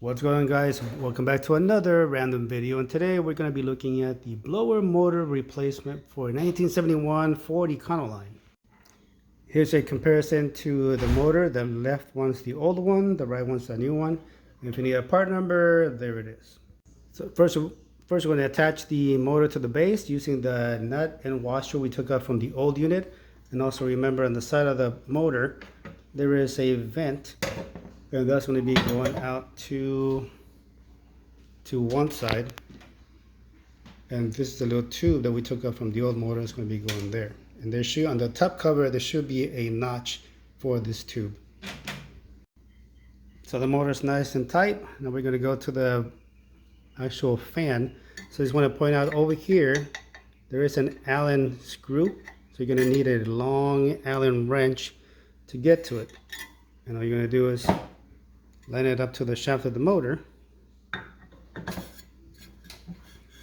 What's going on, guys? Welcome back to another random video, and today we're going to be looking at the blower motor replacement for 1971 Ford Econoline. Here's a comparison to the motor. The left one's the old one, the right one's the new one. If you need a part number, there it is. So first we're going to attach the motor to the base using the nut and washer we took out from the old unit. And also remember, on the side of the motor there is a vent, and that's going to be going out to one side, and this is the little tube that we took out from the old motor. It's going to be going there, and there should, on the top cover, there should be a notch for this tube. So the motor is nice and tight. Now we're going to go to the actual fan. So I just want to point out, over here there is an Allen screw, so you're going to need a long Allen wrench to get to it, and all you're going to do is line it up to the shaft of the motor,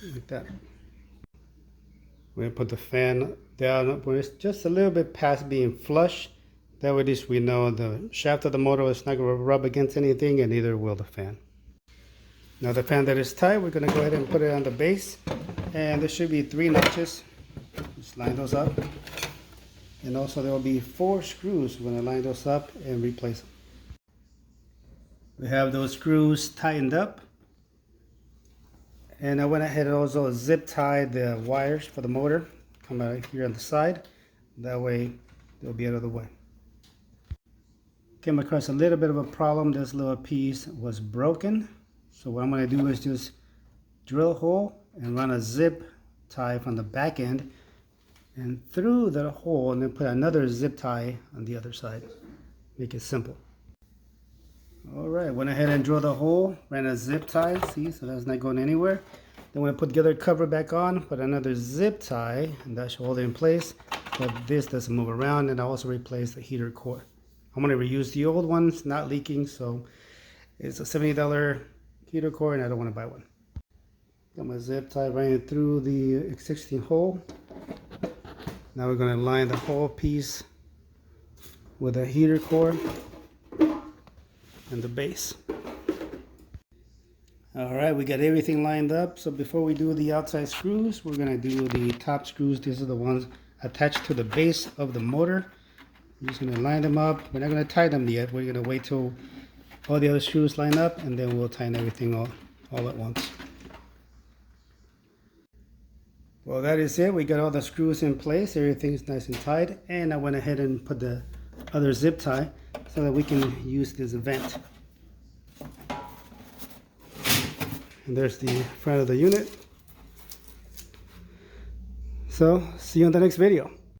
like that. We're going to put the fan down when it's just a little bit past being flush. That way, at least we know the shaft of the motor is not going to rub against anything, and neither will the fan. Now the fan that is tight, we're going to go ahead and put it on the base, and there should be 3 notches. Just line those up, and also there will be 4 screws. We're going to line those up and replace them. We have those screws tightened up, and I went ahead and also zip tied the wires for the motor. Come out here on the side, that way they'll be out of the way. Came across a little bit of a problem. This little piece was broken, so what I'm going to do is just drill a hole and run a zip tie from the back end and through the hole, and then put another zip tie on the other side. Make it simple. Alright, went ahead and drilled a hole, ran a zip tie, see, so that's not going anywhere. Then when I put the other cover back on, put another zip tie, and that should hold it in place, but this doesn't move around. And I also replaced the heater core. I'm going to reuse the old one, it's not leaking, so it's a $70 heater core, and I don't want to buy one. Got my zip tie running through the existing hole. Now we're going to line the whole piece with a heater core and the base. Alright, we got everything lined up. So before we do the outside screws, we're going to do the top screws. These are the ones attached to the base of the motor. We're just going to line them up. We're not going to tie them yet. We're going to wait till all the other screws line up, and then we'll tighten everything all at once. Well, that is it. We got all the screws in place. Everything's nice and tight, and I went ahead and put the other zip tie so that we can use this vent. And there's the front of the unit. So see you on the next video.